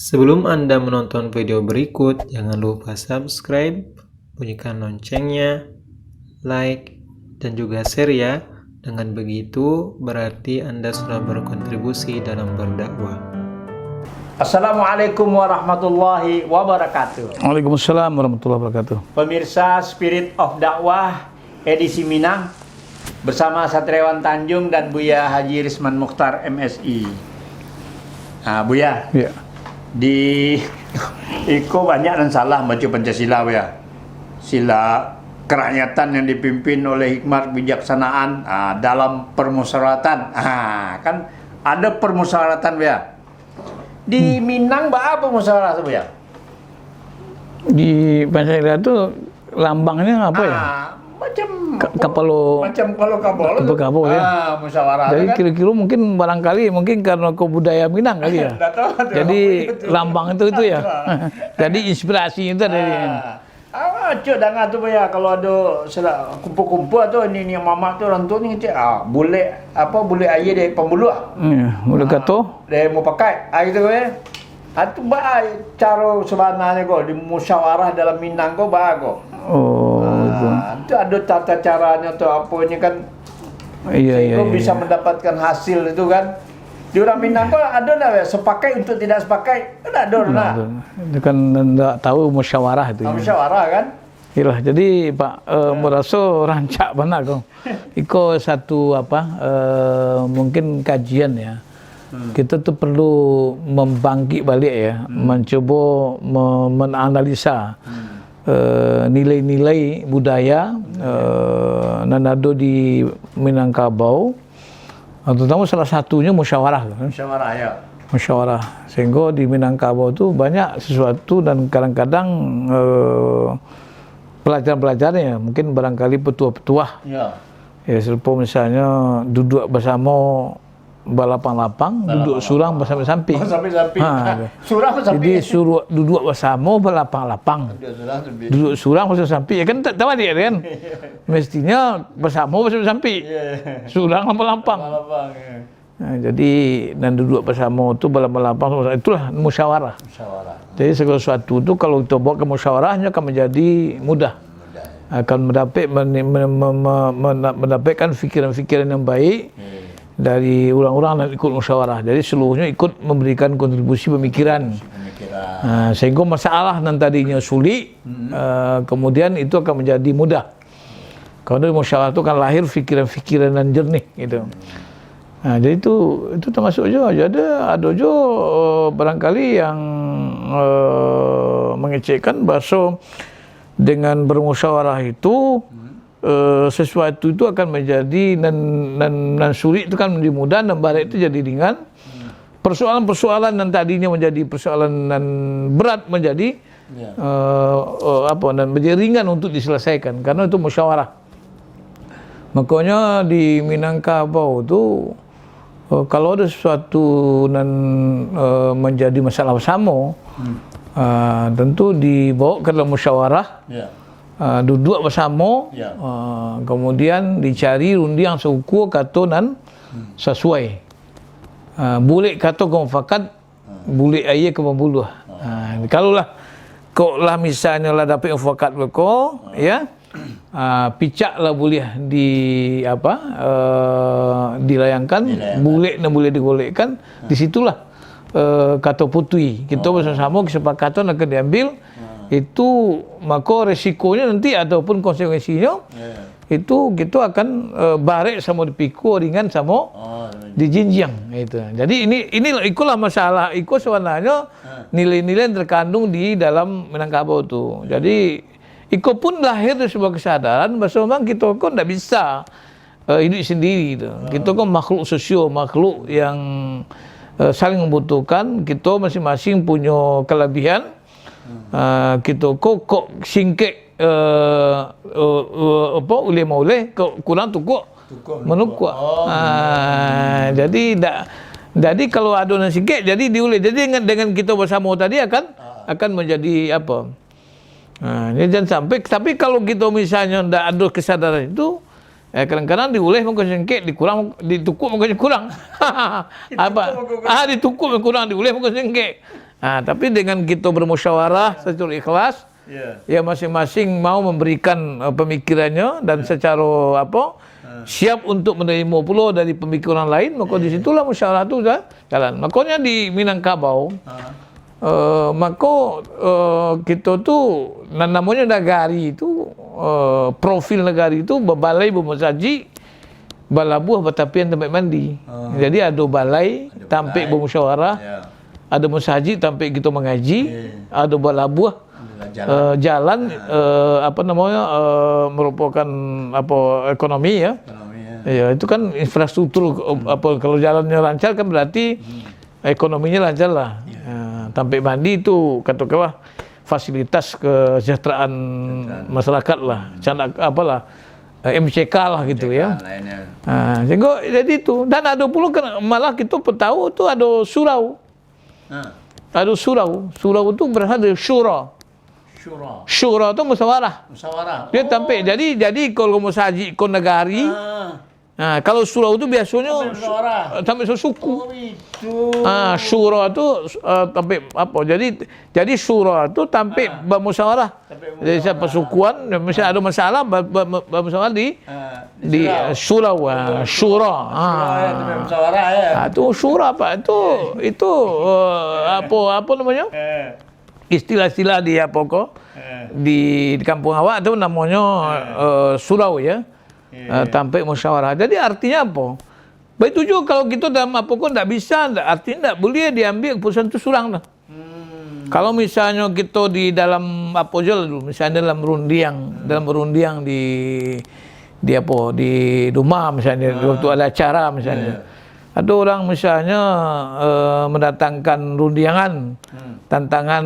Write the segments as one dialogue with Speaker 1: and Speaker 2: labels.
Speaker 1: Sebelum Anda menonton video berikut, jangan lupa subscribe, bunyikan loncengnya, like, dan juga share ya. Dengan begitu, berarti Anda sudah berkontribusi dalam berdakwah.
Speaker 2: Assalamualaikum warahmatullahi wabarakatuh.
Speaker 3: Waalaikumsalam warahmatullahi wabarakatuh.
Speaker 2: Pemirsa Spirit of Dakwah edisi Minang bersama Satriawan Tanjung dan Buya Haji Risman Mukhtar MSI. Nah, Buya,
Speaker 3: Ya.
Speaker 2: di Iko banyak dan salah baca Pancasila, Buya. Sila kerakyatan yang dipimpin oleh hikmat kebijaksanaan dalam permusyawaratan. Kan ada permusyawaratan, Buya. Di Minang apa musyawarah itu, Buya?
Speaker 3: Di Pancasila itu lambangnya apa ya?
Speaker 2: Macam
Speaker 3: Kapalo.
Speaker 2: Macam kalau
Speaker 3: Kapalo ya.
Speaker 2: Musyawarah.
Speaker 3: Jadi
Speaker 2: kan?
Speaker 3: kira-kira mungkin barangkali karena kebudayaan Minang kali ya. Jadi lambang itu ya. Jadi inspirasi itu dari.
Speaker 2: Cuk dangan tu, Buya, kalau ada kumpul-kumpul tu ni mama tu orang tu ni boleh boleh air dari pembuluh.
Speaker 3: Boleh kata.
Speaker 2: Dia mau pakai air tu, Buya. Itu cara sebenarnya kok di musyawarah dalam Minang kok bagus. Itu ada tata caranya tu apanya kan.
Speaker 3: Iya.
Speaker 2: Bisa mendapatkan hasil itu kan. Di orang Minang kok ada dah sepakai untuk tidak sepakai. Kan ada lah.
Speaker 3: Itu kan tidak tahu musyawarah itu.
Speaker 2: Musyawarah kan.
Speaker 3: Iyalah, jadi Pak merasa rancak mana kau. Iko satu mungkin kajian ya. Kita tuh perlu membangkit balik ya, mencoba menganalisa nilai-nilai budaya nanado di Minangkabau, terutama salah satunya musyawarah.
Speaker 2: Musyawarah ya.
Speaker 3: Musyawarah. Sehingga di Minangkabau itu banyak sesuatu dan kadang-kadang pelajaran-pelajarannya mungkin barangkali petua-petua.
Speaker 2: Ya.
Speaker 3: Ya, serupa misalnya duduk bersama balapang-lapang, duduk surang bersama-sampi.
Speaker 2: Sampai-sampai. Surang sampai.
Speaker 3: Jadi suruh duduk bersama balapang-lapang. Duduk surang bersama-sampi. Ya kan tak tahu dia kan. Mestinya bersama bersama-sampi. Surang lapang-lapang. Jadi dan duduk bersama itu balapang-lapang, itulah musyawarah. Jadi segala sesuatu itu kalau kita bawa ke musyawarahnya akan menjadi mudah. Akan mendapatkan fikiran-fikiran yang baik dari orang-orang yang ikut musyawarah. Jadi seluruhnya ikut memberikan kontribusi pemikiran. Sehingga masalah yang tadinya sulit, kemudian itu akan menjadi mudah. Kalau dari musyawarah itu akan lahir fikiran-fikiran yang jernih gitu. Jadi itu termasuk juga. Jadi ada juga barangkali yang mengecekkan bahasa dengan bermusyawarah itu sesuatu itu akan menjadi dan sulit itu kan menjadi mudah dan barat itu jadi ringan. Persoalan-persoalan yang tadinya menjadi persoalan dan berat menjadi dan menjadi ringan untuk diselesaikan karena itu musyawarah. Makanya di Minangkabau itu kalau ada sesuatu dan menjadi masalah bersama, tentu dibawa ke dalam musyawarah, duduk bersama, kemudian dicari rundi yang seukur kata dan sesuai. Boleh kata ke mufakat, boleh ayat ke pembuluh. Kalau lah misalnya lah dapat mufakat berko, ya. Picak lah boleh dilayangkan, boleh dan boleh digolekkan. Disitulah kata putui kita bersama-sama kesepakatan akan diambil. Itu maka resikonya nanti ataupun konsekuensinya itu kita akan barek sama dipikul ringan sama dijinjang itu. Jadi ini ikulah masalah ikut sebenarnya nilai-nilai yang terkandung di dalam Minangkabau itu. Jadi Iko pun lahir dari sebuah kesadaran bahwa memang kita kok tidak bisa hidup sendiri. Kita kan makhluk sosial, makhluk yang saling membutuhkan. Kita masing-masing punya kelebihan. Kita kok singkek oleh mauleh, kurang tukuk menukuk. Jadi kalau ada yang singkek, jadi diulih. Jadi dengan kita bersama tadi akan menjadi apa? Jangan sampai. Tapi kalau kita misalnya tidak ada kesadaran itu, kadang-kadang diulih mungkin sengkek, ditukuk mungkin kurang. Ditukuk kurang, diulih mungkin sengkek. Tapi dengan kita bermusyawarah secara ikhlas, ya masing-masing mau memberikan pemikirannya dan secara siap untuk menerima pula dari pemikiran lain, maka di situlah musyawarah itu dah jalan. Makanya di Minangkabau, maka kita tu namanya nagari itu, profil nagari itu berbalai bermusaji, balabuh bertapian tempat mandi. Jadi ada balai, tampik bermusyawarah, ada musaji tampik kita mengaji, ada balabuh jalan merupakan ekonomi ya. Ya, itu kan infrastruktur kalau jalannya lancar kan berarti ekonominya lancar lah. Tampik mandi itu katakanlah fasilitas kesejahteraan masyarakat lah. MCK lah gitu ya. Jadi itu, dan ada pula malah kita tahu tu ada surau. Ada surau. Surau itu berasal dari syura. Syura itu musyawarah. Dia tampik. Jadi kalau musaji kon negari, kalau surau itu biasanya sampai sesuku. Syura itu tampik apa? Jadi syura itu tampik bermusyawarah. Jadi siapa sukuan, misalnya ada masalah bermusyawarah di surau, syura. Itu syura apa? Itu apa namanya? Istilah-istilah di di kampung awak itu namanya surau ya. Tampik musyawarah. Jadi artinya apa? Begitu juga kalau kita dalam tidak bisa, artinya tidak boleh diambil keputusan itu surang dah. Kalau misalnya kita di dalam misalnya dalam rundiang di rumah misalnya waktu ada acara misalnya. Ada orang misalnya mendatangkan rundiangan, tantangan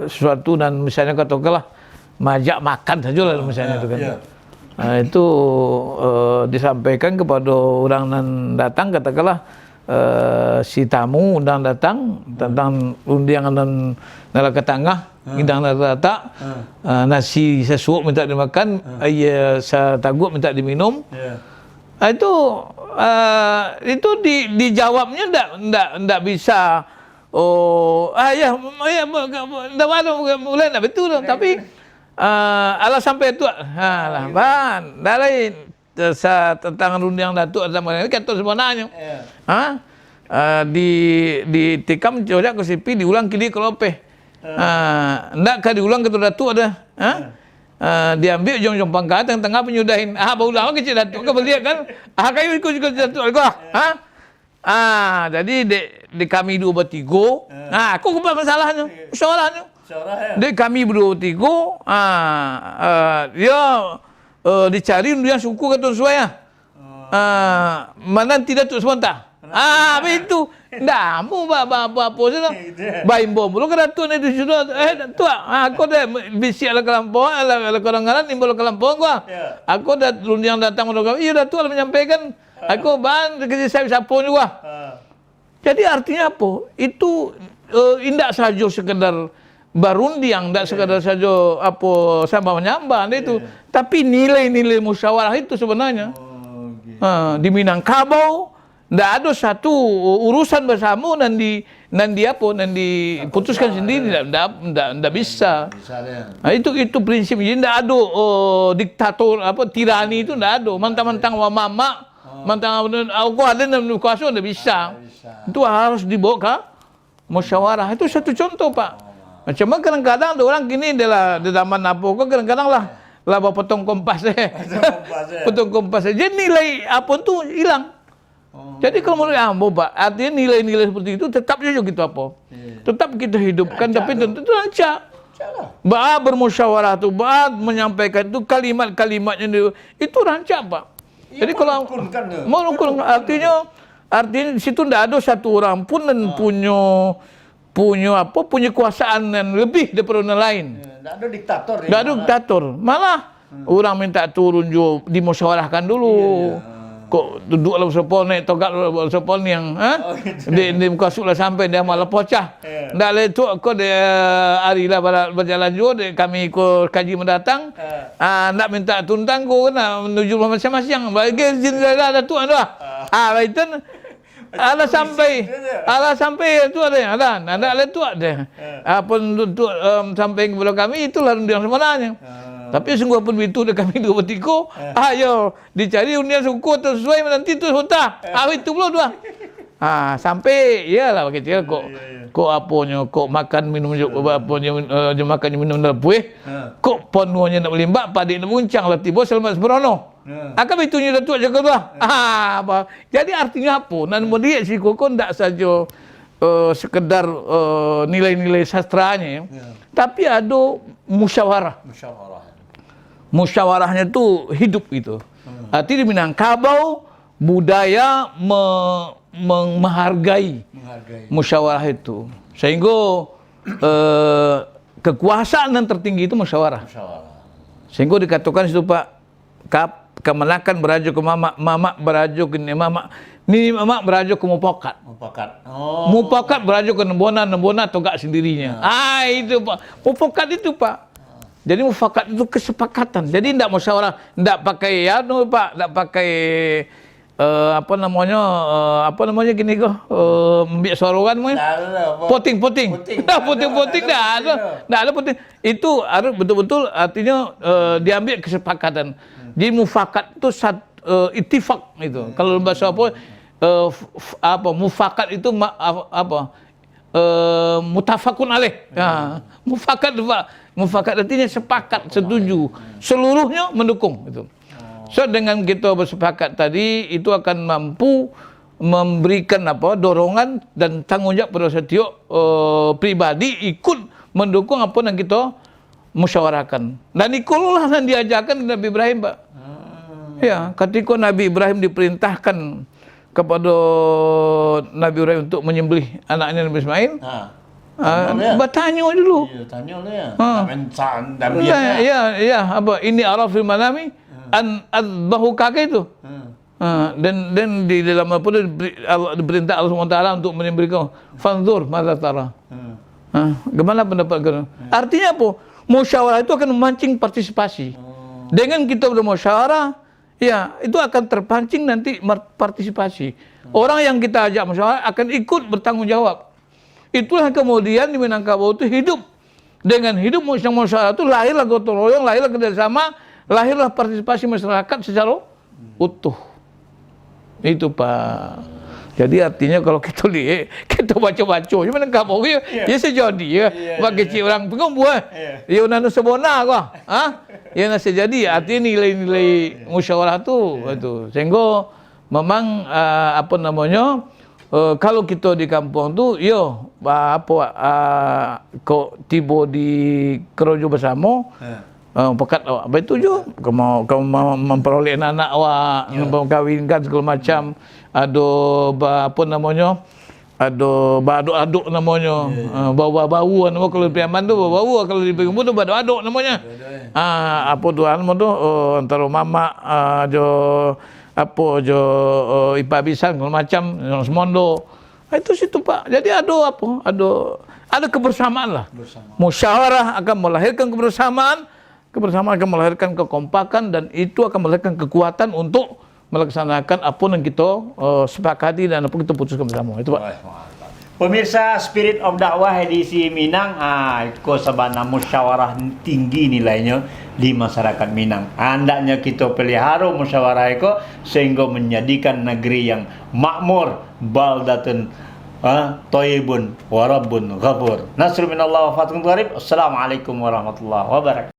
Speaker 3: sesuatu dan misalnya katakanlah majak makan saja lah misalnya itu kan. Itu disampaikan kepada orang yang datang, katakanlah si tamu undang datang tentang undian dan nalaka tengah, hidang rata, nasi sesuap minta dimakan, air setaguk minta diminum. Itu dijawabnya ndak bisa. Ndak boleh ndak betul, tapi alah sampai itu, dah lain tentang rundiang datuk sama ini kata sebenarnya, di tikam coba ke sipi diulang kini ke lopeh, ndak kah diulang ke datuk ada, diambil jong pangkat tengah penyudahin, baru lama kecil datuk kau beliau kan, kayu ikut datuk aku, jadi di kami 2 bertiga, aku apa masalahnya, musyawarahnya. Dia kami berdua tiga, dia dicari dia suku kata suaya, mana tidak tu sebentar, begitu, dah mu apa saja, bayi bom, lu kena tu ni di situ, tu, aku dah bisi ala kelampau, ala korangan nimbul kelampau gua, aku dah rundiang datang menurut iya dah tu menyampaikan, aku kerja saya sapu juga, jadi artinya apa? Itu indah saja sekedar barundiang, tidak sekadar saja sama menyamban itu, tapi nilai-nilai musyawarah itu sebenarnya di Minangkabau tidak ada satu urusan bersama dan diputuskan sendiri, tidak bisa. Itu prinsip. Jadi tidak ada diktator tirani itu tidak ada. Mantang-mantang mama, mantang aku ada dan kuasa tidak bisa. Itu harus dibawa ke musyawarah. Itu satu contoh Pak. Cuma kadang-kadang ada orang gini adalah di zaman kadang-kadang lah potong kompas potong kompas jadi nilai apa tu hilang. Jadi kalau menurut Pak, artinya nilai-nilai seperti itu tetap saja gitu tetap kita hidupkan, tapi tentu itu rancak. Bermusyawarah tu, menyampaikan itu kalimat-kalimatnya itu rancak Pak. Jadi kalau merukun artinya di situ tidak ada satu orang pun yang punya kuasaan yang lebih daripada orang lain.
Speaker 2: Tidak ada diktator.
Speaker 3: Tidak ada diktator. Malah orang minta turun juga dimusyawarahkan dulu. Kok duduk dalam sepol naik tokat dalam sepol ni yang di muka sulah sampai dia malah pocah. Tidak lain tu kau dia hari lah berjalan juga kami ikut kaji mendatang. Nak minta turun tangguh nak menuju masing-masing. Bagi izin dah tu ada. Itu Ala sampai itu ada itu ada. Apa untuk sampai kepada kami itulah undian sebenarnya. Tapi sungguh pun itu dah kami dua bertiga. Ayo dicari undian suku sesuai nanti tu hutah. Itu pula dua. Sampai iyalah begitu kok aponya kok makan minum aponya makan minum dalam puih. Kok ponunya nak melimbak padik nak muncang lah tiba selamat seberono. Akan itunya datuk jaga tu. Apa? Jadi artinya apa? Nan melihat si koko ndak saja sekedar nilai-nilai sastranya, tapi ada musyawarah. Musyawarahnya tu hidup itu. Arti di Minangkabau budaya menghargai musyawarah itu. Sehingga kekuasaan yang tertinggi itu musyawarah. Sehingga dikatakan situ Pak, kemenakan berajuk ke mamak berajuk ke mamak. Ni mamak berajuk ke mupokat. Mupokat berajuk ke nembona togak sendirinya. Itu Pak. Mupokat itu Pak. Jadi mufakat itu kesepakatan. Jadi tidak musyawarah, tidak pakai Pak, tidak pakai apa namanya gini ambil sorongan mungkin. Poting. Poting dah ada poting. Itu harus betul-betul artinya diambil kesepakatan. Jadi mufakat itu ittifaq itu. Kalau bahasa apa mufakat itu mutafakun alaih. Mufakat artinya sepakat, setuju, seluruhnya mendukung itu. So dengan kita bersepakat tadi itu akan mampu memberikan dorongan dan tanggungjawab pada setiap pribadi ikut mendukung apa yang kita musyawarahkan. Dan ikulah yang diajarkan Nabi Ibrahim, Pak. Ya, ketika Nabi Ibrahim diperintahkan kepada Nabi Ibrahim untuk menyembelih anaknya Nabi Ismail. Bertanya dulu.
Speaker 2: Tanya ya.
Speaker 3: Ya, apa ini araf fil manami an adbahu kaki itu. Dan di dalam apa diperintah Allah SWT untuk menyembelih fanzur madza tara. Gimana pendapat kalian? Artinya apa? Musyawarah itu akan memancing partisipasi. Dengan kita bermusyawarah, ya itu akan terpancing nanti partisipasi. Orang yang kita ajak musyawarah akan ikut bertanggung jawab. Itulah kemudian di Minangkabau itu hidup. Dengan hidup musyawarah itu lahirlah gotong royong, lahirlah kerjasama, lahirlah partisipasi masyarakat secara utuh. Itu Pak. Jadi artinya kalau kita lihat, kita baca-baca, cuma Minangkabau ya sejadi ya. Bagi cik orang pengumbu ya nanu sebona kok. Ya nasi jadi artinya nilai-nilai musyawarah tu itu. Sehingga memang apa namanya kalau kita di kampung tu kok tiba di kerojo bersama pekat awak apa itu je kamu memperoleh anak awak memkawinkan segala macam ada apa namanya ada baduk-aduk namanya bau-bau nama kalau di Piaman tu bau-bau kalau di Pengumbu tu baduk-aduk namanya apa tu antara mama ipa bisan kalau macam semondo itu situ Pak. Jadi ada kebersamaan lah. Musyawarah akan melahirkan kebersamaan akan melahirkan kekompakan dan itu akan melahirkan kekuatan untuk melaksanakan apa yang kita sepakati dan apa kita putuskan bersama. Itu Pak.
Speaker 2: Pemirsa Spirit of Dakwah edisi Minang, itu sabana musyawarah tinggi nilainya di masyarakat Minang. Hendaknya kita pelihara musyawarah itu sehingga menjadikan negeri yang makmur, baldatun thayyibun wa rabbun ghafur. Nasrul minallah wa fathun qarib. Assalamualaikum warahmatullahi wabarakatuh.